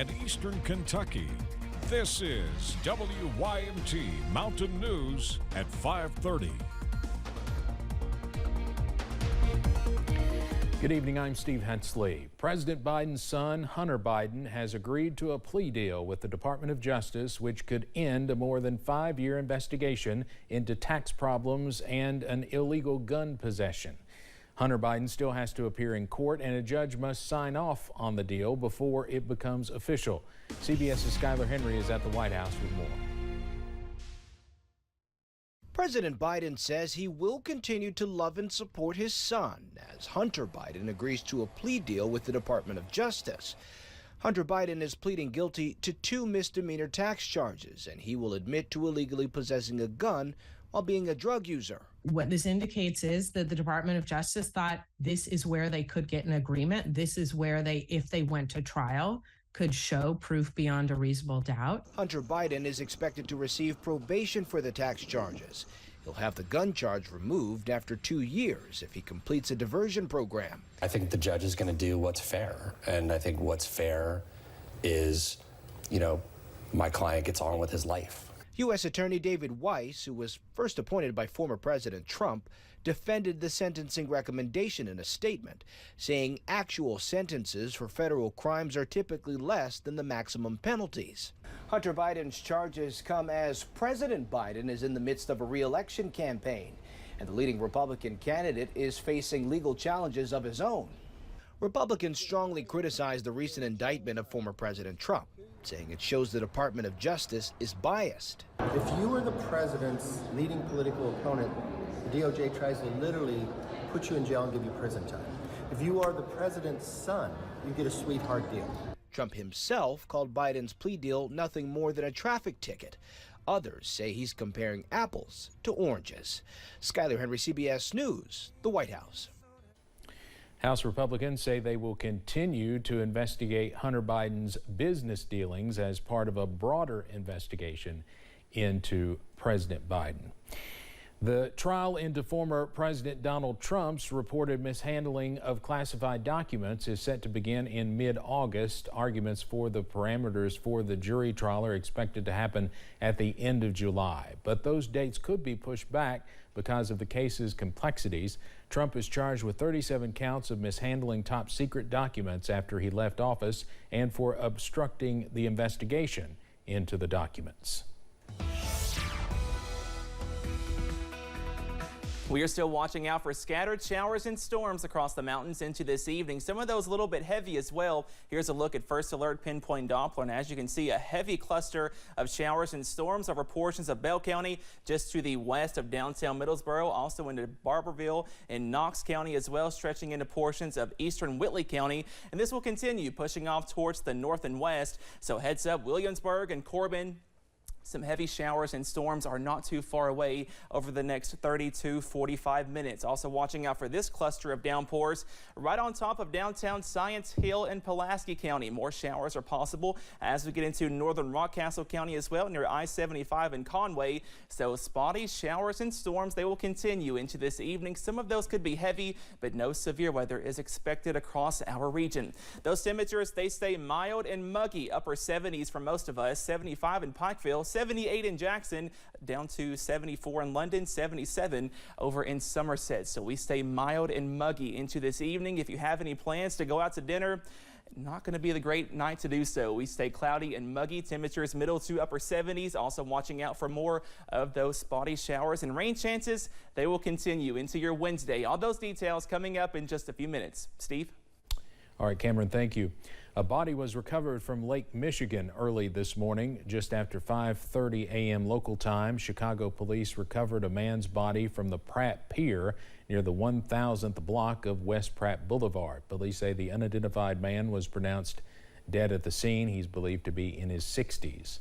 and Eastern Kentucky. This is WYMT Mountain News at 5:30. Good evening, I'm Steve Hensley. President Biden's son, Hunter Biden, has agreed to a plea deal with the Department of Justice, which could end a more than 5-year investigation into tax problems and an illegal gun possession. Hunter Biden still has to appear in court, and a judge must sign off on the deal before it becomes official. CBS's Skylar Henry is at the White House with more. President Biden says he will continue to love and support his son as Hunter Biden agrees to a plea deal with the Department of Justice. Hunter Biden is pleading guilty to 2 misdemeanor tax charges, and he will admit to illegally possessing a gun while being a drug user. What this indicates is that the Department of Justice thought this is where they could get an agreement. This is where they, if they went to trial, could show proof beyond a reasonable doubt. Hunter Biden is expected to receive probation for the tax charges. He'll have the gun charge removed after 2 years if he completes a diversion program. I think the judge is going to do what's fair. And I think what's fair is, my client gets on with his life. U.S. Attorney David Weiss, who was first appointed by former President Trump, defended the sentencing recommendation in a statement, saying actual sentences for federal crimes are typically less than the maximum penalties. Hunter Biden's charges come as President Biden is in the midst of a re-election campaign, and the leading Republican candidate is facing legal challenges of his own. Republicans strongly criticized the recent indictment of former President Trump, saying it shows the Department of Justice is biased. If you are the president's leading political opponent, the DOJ tries to literally put you in jail and give you prison time. If you are the president's son, you get a sweetheart deal. Trump himself called Biden's plea deal nothing more than a traffic ticket. Others say he's comparing apples to oranges. Skylar Henry, CBS News, the White House. House Republicans say they will continue to investigate Hunter Biden's business dealings as part of a broader investigation into President Biden. The trial into former President Donald Trump's reported mishandling of classified documents is set to begin in mid-August. Arguments for the parameters for the jury trial are expected to happen at the end of July, but those dates could be pushed back because of the case's complexities. Trump is charged with 37 counts of mishandling top secret documents after he left office and for obstructing the investigation into the documents. We are still watching out for scattered showers and storms across the mountains into this evening. Some of those a little bit heavy as well. Here's a look at First Alert Pinpoint Doppler. And as you can see, a heavy cluster of showers and storms over portions of Bell County, just to the west of downtown Middlesboro, also into Barberville and Knox County as well, stretching into portions of eastern Whitley County. And this will continue pushing off towards the north and west. So heads up, Williamsburg and Corbin. Some heavy showers and storms are not too far away over the next 30 to 45 minutes. Also watching out for this cluster of downpours right on top of downtown Science Hill and Pulaski County. More showers are possible as we get into northern Rockcastle County as well, near I-75 and Conway. So spotty showers and storms, they will continue into this evening. Some of those could be heavy, but no severe weather is expected across our region. Those temperatures, they stay mild and muggy, upper 70s for most of us, 75 in Pikeville, 78 in Jackson, down to 74 in London, 77 over in Somerset. So we stay mild and muggy into this evening. If you have any plans to go out to dinner, not going to be the great night to do so. We stay cloudy and muggy, temperatures middle to upper 70s. Also watching out for more of those spotty showers and rain chances. They will continue into your Wednesday. All those details coming up in just a few minutes. Steve? All right, Cameron, thank you. A body was recovered from Lake Michigan early this morning. Just after 5:30 a.m. local time, Chicago police recovered a man's body from the Pratt Pier near the 1000th block of West Pratt Boulevard. Police say the unidentified man was pronounced dead at the scene. He's believed to be in his 60s.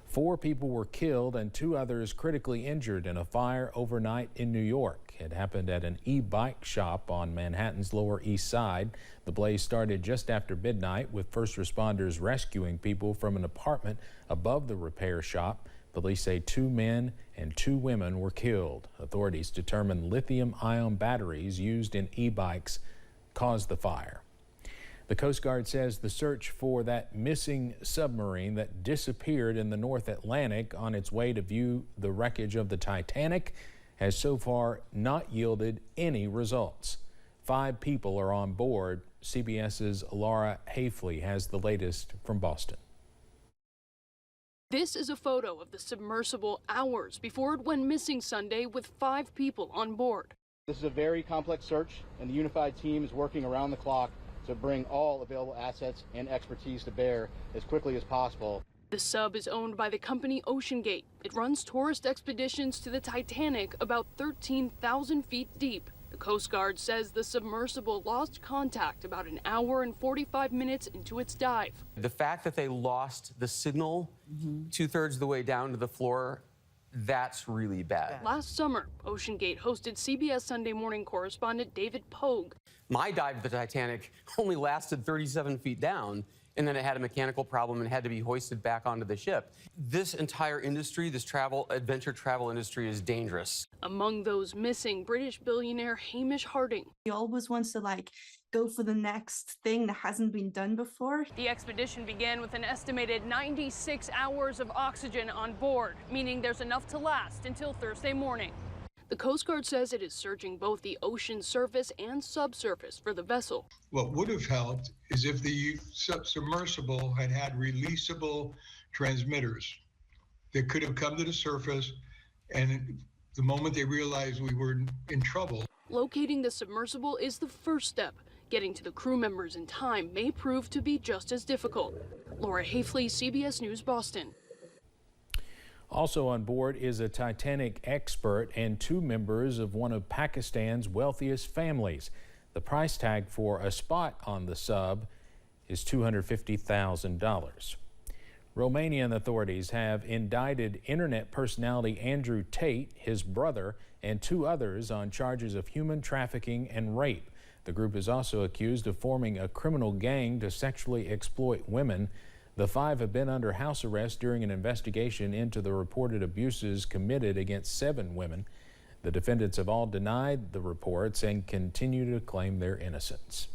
4 people were killed and 2 others critically injured in a fire overnight in New York. It happened at an e-bike shop on Manhattan's Lower East Side. The blaze started just after midnight, with first responders rescuing people from an apartment above the repair shop. Police say 2 men and 2 women were killed. Authorities determined lithium-ion batteries used in e-bikes caused the fire. The Coast Guard says the search for that missing submarine that disappeared in the North Atlantic on its way to view the wreckage of the Titanic has so far not yielded any results. 5 people are on board. CBS's Laura Hafley has the latest from Boston. This is a photo of the submersible hours before it went missing Sunday with 5 people on board. This is a very complex search, and the unified team is working around the clock to bring all available assets and expertise to bear as quickly as possible. The sub is owned by the company OceanGate. It runs tourist expeditions to the Titanic about 13,000 feet deep. The Coast Guard says the submersible lost contact about an hour and 45 minutes into its dive. The fact that they lost the signal 2/3 of the way down to the floor, that's really bad. Last summer, OceanGate hosted CBS Sunday Morning correspondent David Pogue. My dive at the Titanic only lasted 37 feet down, and then it had a mechanical problem and had to be hoisted back onto the ship. This entire industry, this adventure travel industry, is dangerous. Among those missing, British billionaire Hamish Harding. He always wants to go for the next thing that hasn't been done before. The expedition began with an estimated 96 hours of oxygen on board, meaning there's enough to last until Thursday morning. The Coast Guard says it is searching both the ocean surface and subsurface for the vessel. What would have helped is if the submersible had releasable transmitters that could have come to the surface, and the moment they realized we were in trouble. Locating the submersible is the first step. Getting to the crew members in time may prove to be just as difficult. Laura Hafley, CBS News, Boston. Also on board is a Titanic expert and 2 members of one of Pakistan's wealthiest families. The price tag for a spot on the sub is $250,000. Romanian authorities have indicted internet personality Andrew Tate, his brother, and 2 others on charges of human trafficking and rape. The group is also accused of forming a criminal gang to sexually exploit women. The 5 have been under house arrest during an investigation into the reported abuses committed against 7 women. The defendants have all denied the reports and continue to claim their innocence.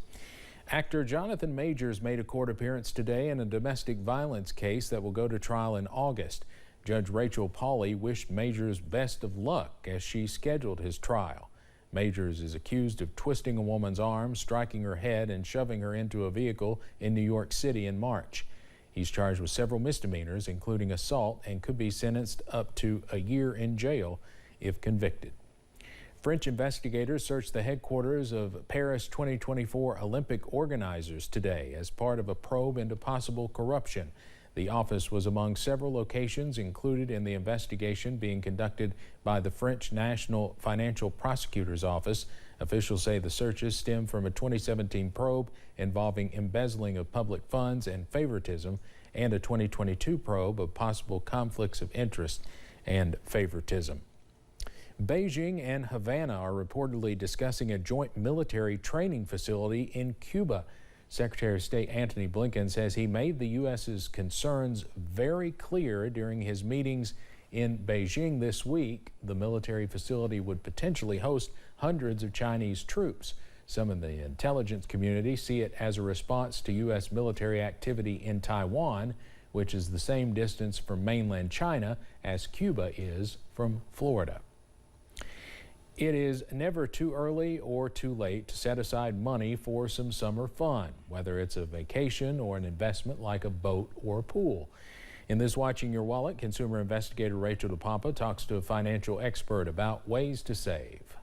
Actor Jonathan Majors made a court appearance today in a domestic violence case that will go to trial in August. Judge Rachel Pauley wished Majors best of luck as she scheduled his trial. Majors is accused of twisting a woman's arm, striking her head, and shoving her into a vehicle in New York City in March. He's charged with several misdemeanors, including assault, and could be sentenced up to a year in jail if convicted. French investigators searched the headquarters of Paris 2024 Olympic organizers today as part of a probe into possible corruption. The office was among several locations included in the investigation being conducted by the French National Financial Prosecutor's Office. Officials say the searches stem from a 2017 probe involving embezzling of public funds and favoritism, and a 2022 probe of possible conflicts of interest and favoritism. Beijing and Havana are reportedly discussing a joint military training facility in Cuba. Secretary of State Antony Blinken says he made the U.S.'s concerns very clear during his meetings in Beijing this week. The military facility would potentially host hundreds of Chinese troops. Some in the intelligence community see it as a response to U.S. military activity in Taiwan, which is the same distance from mainland China as Cuba is from Florida. It is never too early or too late to set aside money for some summer fun, whether it's a vacation or an investment like a boat or a pool. In this Watching Your Wallet, consumer investigator Rachel DePompa talks to a financial expert about ways to save.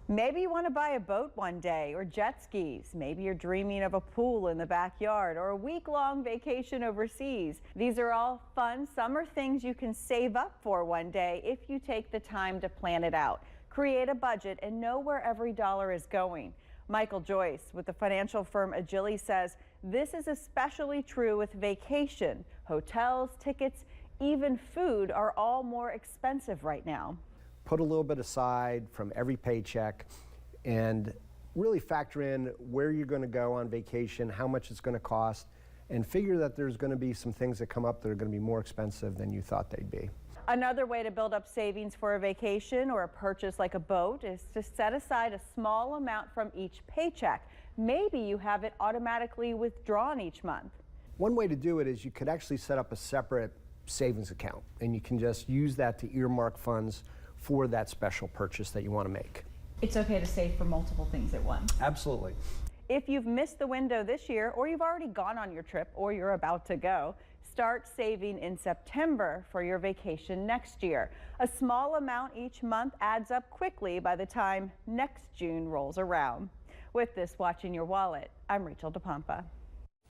Maybe you want to buy a boat one day or jet skis. Maybe you're dreaming of a pool in the backyard or a week-long vacation overseas. These are all fun summer things you can save up for one day if you take the time to plan it out. Create a budget and know where every dollar is going. Michael Joyce with the financial firm Agili says this is especially true with vacation. Hotels, tickets, even food are all more expensive right now. Put a little bit aside from every paycheck and really factor in where you're going to go on vacation, how much it's going to cost, and figure that there's going to be some things that come up that are going to be more expensive than you thought they'd be. Another way to build up savings for a vacation or a purchase like a boat is to set aside a small amount from each paycheck. maybe you have it automatically withdrawn each month. One way to do it is you could actually set up a separate savings account, and you can just use that to earmark funds for that special purchase that you want to make. It's okay to save for multiple things at once. Absolutely. If you've missed the window this year, or you've already gone on your trip, or you're about to go, start saving in September for your vacation next year. A small amount each month adds up quickly by the time next June rolls around. With this Watching Your Wallet, I'm Rachel DePompa.